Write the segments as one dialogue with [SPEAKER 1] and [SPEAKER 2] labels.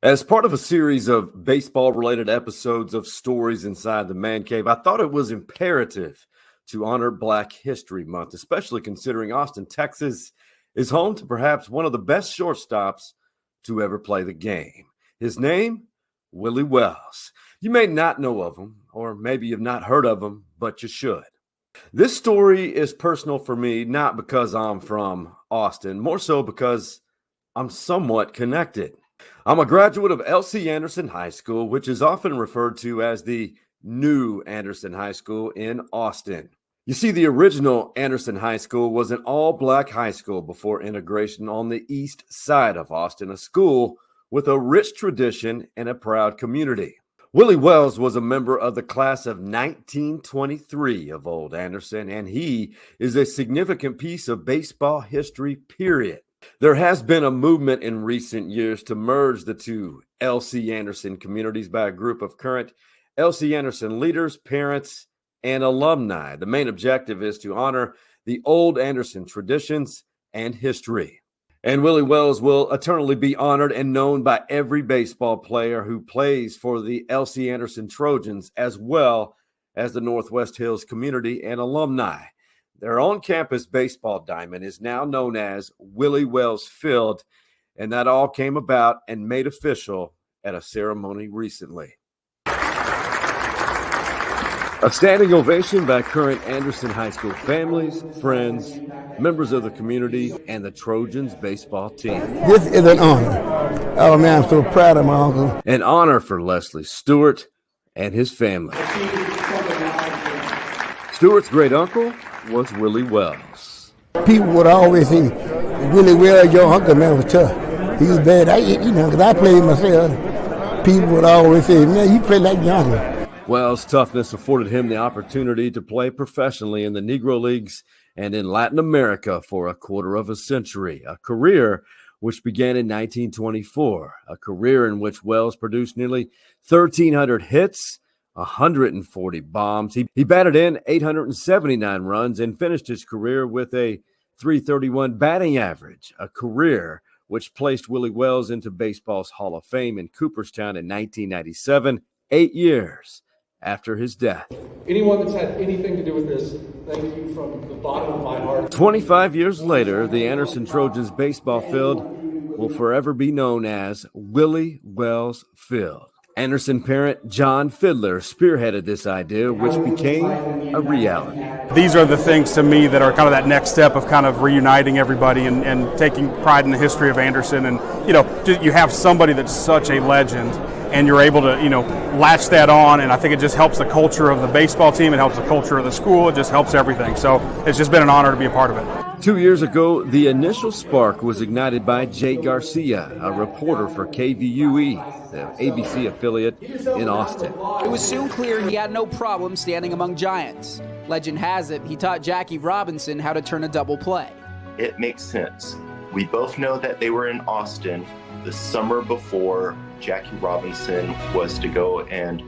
[SPEAKER 1] As part of a series of baseball-related episodes of Stories Inside the Man Cave, I thought it was imperative to honor Black History Month, especially considering Austin, Texas is home to perhaps one of the best shortstops to ever play the game. His name, Willie Wells. You may not know of him, or maybe you've not heard of him, but you should. This story is personal for me, not because I'm from Austin, more so because I'm somewhat connected. I'm a graduate of L.C. Anderson High School, which is often referred to as the new Anderson High School in Austin. You see, the original Anderson High School was an all-black high school before integration on the east side of Austin, a school with a rich tradition and a proud community. Willie Wells was a member of the class of 1923 of Old Anderson, and he is a significant piece of baseball history, period. There has been a movement in recent years to merge the two L.C. Anderson communities by a group of current L.C. Anderson leaders, parents, and alumni. The main objective is to honor the old Anderson traditions and history. And Willie Wells will eternally be honored and known by every baseball player who plays for the L.C. Anderson Trojans, as well as the Northwest Hills community and alumni. Their on-campus baseball diamond is now known as Willie Wells Field, and that all came about and made official at a ceremony recently. A standing ovation by current Anderson High School families, friends, members of the community, and the Trojans baseball team.
[SPEAKER 2] This is an honor. Oh, man, I'm so proud of my uncle.
[SPEAKER 1] An honor for Leslie Stewart and his family. Stewart's great uncle was Willie Wells.
[SPEAKER 2] People would always say, Willie Wells, your uncle, man, was tough. He was bad. Because I played myself. People would always say, man, you play like your uncle.
[SPEAKER 1] Wells' toughness afforded him the opportunity to play professionally in the Negro Leagues and in Latin America for a quarter of a century, a career which began in 1924, a career in which Wells produced nearly 1,300 hits, 140 bombs. He batted in 879 runs and finished his career with a .331 batting average, a career which placed Willie Wells into baseball's Hall of Fame in Cooperstown in 1997, 8 years after his death.
[SPEAKER 3] Anyone that's had anything to do with this, thank you from the bottom of my heart.
[SPEAKER 1] 25 years later, the Anderson Trojans baseball field will forever be known as Willie Wells Field. Anderson parent John Fiddler spearheaded this idea, which became a reality.
[SPEAKER 4] These are the things to me that are kind of that next step of kind of reuniting everybody and taking pride in the history of Anderson. And, you have somebody that's such a legend, and you're able to, latch that on. And I think it just helps the culture of the baseball team. It helps the culture of the school. It just helps everything. So it's just been an honor to be a part of it.
[SPEAKER 1] 2 years ago, the initial spark was ignited by Jay Garcia, a reporter for KVUE, the ABC affiliate in Austin.
[SPEAKER 5] It was soon clear he had no problem standing among giants. Legend has it, he taught Jackie Robinson how to turn a double play.
[SPEAKER 6] It makes sense. We both know that they were in Austin the summer before Jackie Robinson was to go and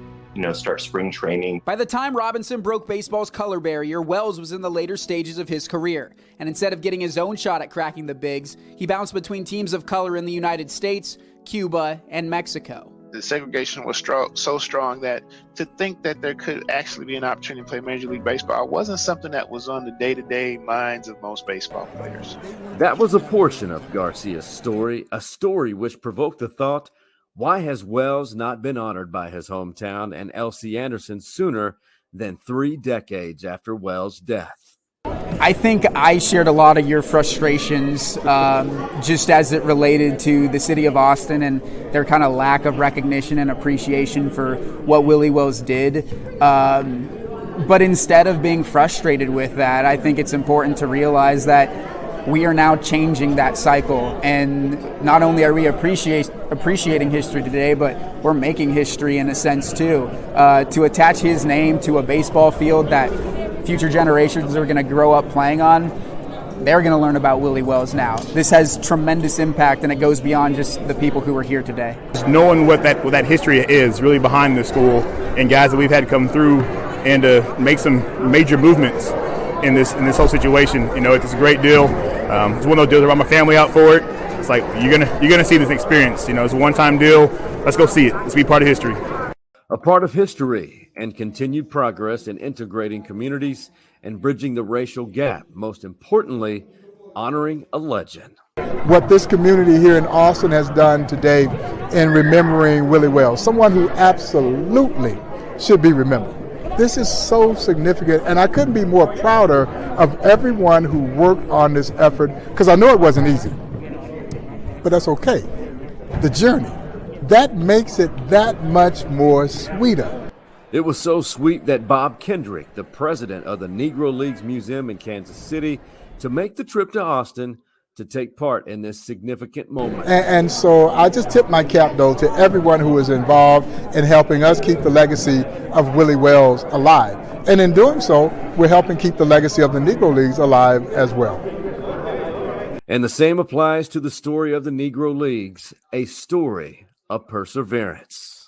[SPEAKER 6] start spring training.
[SPEAKER 5] By the time Robinson broke baseball's color barrier, Wells was in the later stages of his career. And instead of getting his own shot at cracking the bigs, he bounced between teams of color in the United States, Cuba, and Mexico.
[SPEAKER 7] The segregation was so strong that to think that there could actually be an opportunity to play Major League Baseball wasn't something that was on the day-to-day minds of most baseball players.
[SPEAKER 1] That was a portion of Garcia's story, a story which provoked the thought, why has Wells not been honored by his hometown and L.C. Anderson sooner than 3 decades after Wells' death?
[SPEAKER 5] I think I shared a lot of your frustrations just as it related to the city of Austin and their kind of lack of recognition and appreciation for what Willie Wells did. But instead of being frustrated with that, I think it's important to realize that we are now changing that cycle, and not only are we appreciating history today, but we're making history in a sense too. To attach his name to a baseball field that future generations are going to grow up playing on, they're going to learn about Willie Wells now. This has tremendous impact, and it goes beyond just the people who are here today.
[SPEAKER 4] Just knowing what that history is really behind the school, and guys that we've had come through and to make some major movements in this whole situation, it's a great deal. It's one of those deals where I'm a family out for it.
[SPEAKER 8] it's like you're gonna see this experience. It's a one-time deal. Let's go see it. Let's be part of history.
[SPEAKER 1] A part of history and continued progress in integrating communities and bridging the racial gap. Most importantly, honoring a legend.
[SPEAKER 9] What this community here in Austin has done today in remembering Willie Wells, someone who absolutely should be remembered. This is so significant, and I couldn't be more prouder of everyone who worked on this effort, because I know it wasn't easy, but that's okay. The journey, that makes it that much more sweeter.
[SPEAKER 1] It was so sweet that Bob Kendrick, the president of the Negro Leagues Museum in Kansas City, to make the trip to Austin to take part in this significant moment.
[SPEAKER 9] And so I just tip my cap, though, to everyone who is involved in helping us keep the legacy of Willie Wells alive. And in doing so, we're helping keep the legacy of the Negro Leagues alive as well.
[SPEAKER 1] And the same applies to the story of the Negro Leagues, a story of perseverance.